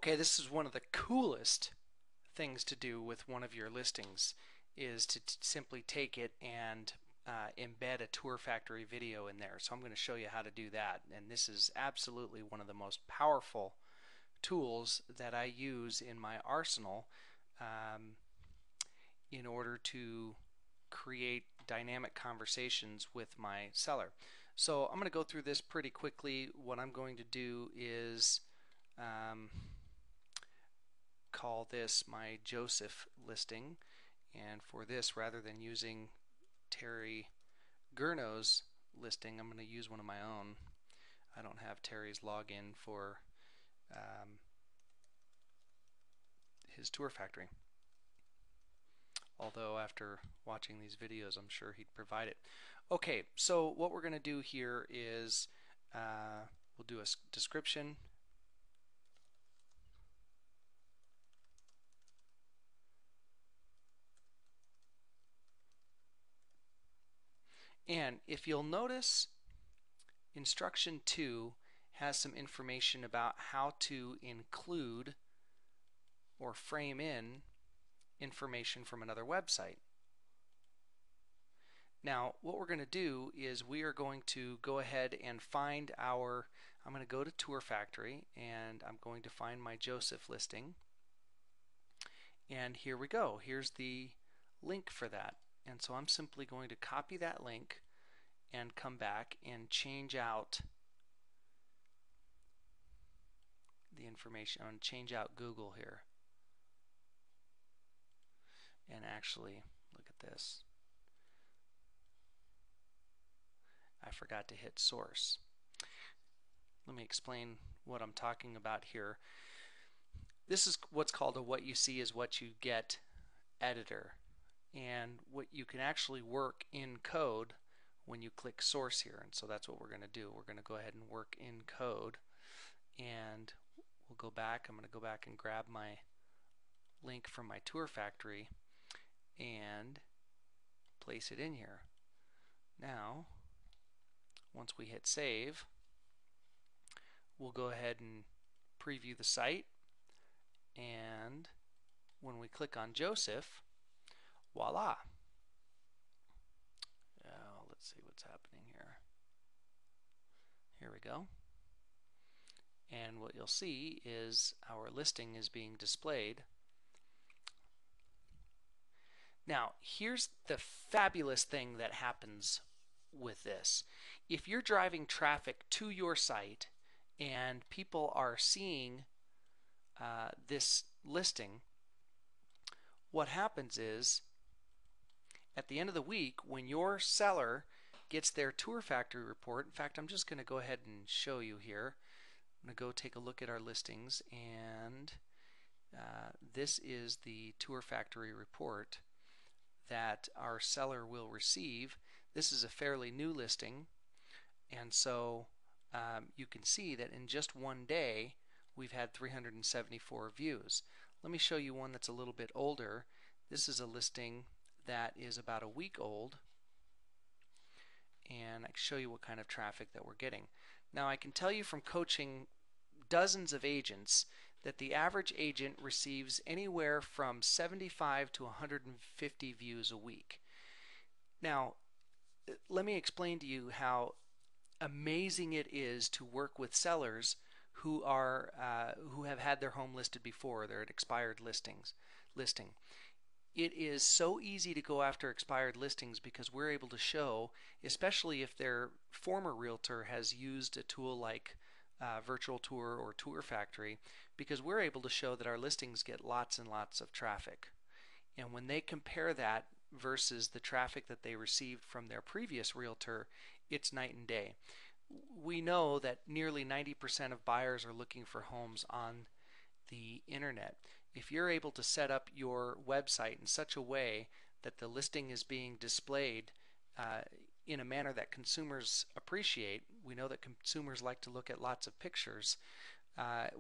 Okay, this is one of the coolest things to do with one of your listings is to simply take it and embed a Tour Factory video in there. So I'm going to show you how to do that. And this is absolutely one of the most powerful tools that I use in my arsenal um, in order to create dynamic conversations with my seller. So I'm going to go through this pretty quickly. What I'm going to do is call this my Joseph listing, and for this, rather than using Terry Gurno's listing, I'm going to use one of my own. I don't have Terry's login for his Tour Factory, although after watching these videos I'm sure he'd provide it. Okay, so what we're going to do here is we'll do a description. And if you'll notice, instruction 2 has some information about how to include or frame in information from another website. Now what we're going to do is we are going to go ahead and find I'm going to go to Tour Factory and I'm going to find my Joseph listing, and here we go. Here's the link for that. And so I'm simply going to copy that link and come back and change out the information. I'm going to change out Google here. And actually, look at this. I forgot to hit source. Let me explain what I'm talking about here. This is what's called a what you see is what you get editor. And what you can actually work in code when you click source here. And so that's what we're going to do. We're going to go ahead and work in code. And we'll go back. I'm going to go back and grab my link from my Tour Factory and place it in here. Now, once we hit save, we'll go ahead and preview the site. And when we click on Joseph, voila. Let's see what's happening here. Here we go. And what you'll see is our listing is being displayed. Now, here's the fabulous thing that happens with this. If you're driving traffic to your site and people are seeing this listing, what happens is at the end of the week, when your seller gets their Tour Factory report, in fact, I'm just going to go ahead and show you here. I'm going to go take a look at our listings, and this is the Tour Factory report that our seller will receive. This is a fairly new listing, and so you can see that in just one day we've had 374 views. Let me show you one that's a little bit older. This is a listing that is about a week old, and I can show you what kind of traffic that we're getting. Now I can tell you from coaching dozens of agents that the average agent receives anywhere from 75 to 150 views a week. Now let me explain to you how amazing it is to work with sellers who have had their home listed before. They're at expired listing. It is so easy to go after expired listings because we're able to show, especially if their former realtor has used a tool like Virtual Tour or Tour Factory, because we're able to show that our listings get lots and lots of traffic. And when they compare that versus the traffic that they received from their previous realtor, it's night and day. We know that nearly 90% of buyers are looking for homes on the internet. If you're able to set up your website in such a way that the listing is being displayed in a manner that consumers appreciate, we know that consumers like to look at lots of pictures.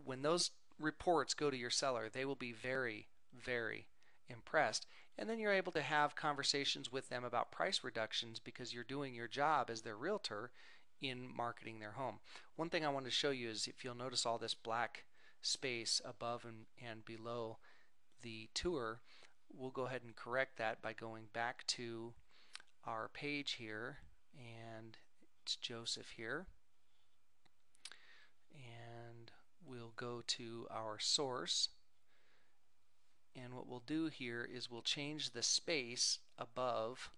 When those reports go to your seller, they will be very, very impressed, and then you're able to have conversations with them about price reductions because you're doing your job as their realtor in marketing their home. One thing I want to show you is, if you'll notice all this black space above and below the tour, we'll go ahead and correct that by going back to our page here, and it's Joseph here, and we'll go to our source, and what we'll do here is we'll change the space above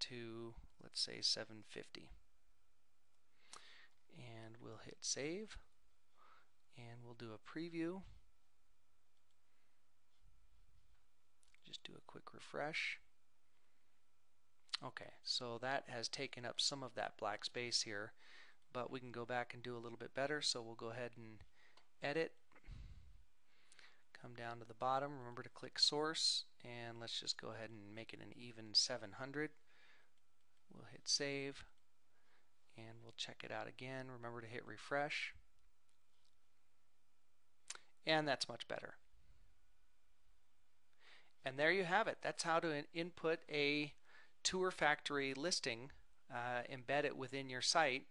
to, let's say, 750, and we'll hit save, and we'll do a preview. Just do a quick refresh. Okay, so that has taken up some of that black space here, but we can go back and do a little bit better. So we'll go ahead and edit, come down to the bottom, remember to click source, and let's just go ahead and make it an even 700. We'll hit save, and we'll check it out again. Remember to hit refresh, and that's much better. And there you have it. That's how to input a Tour Factory listing, embed it within your site,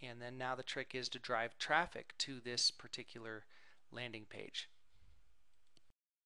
and then now the trick is to drive traffic to this particular landing page.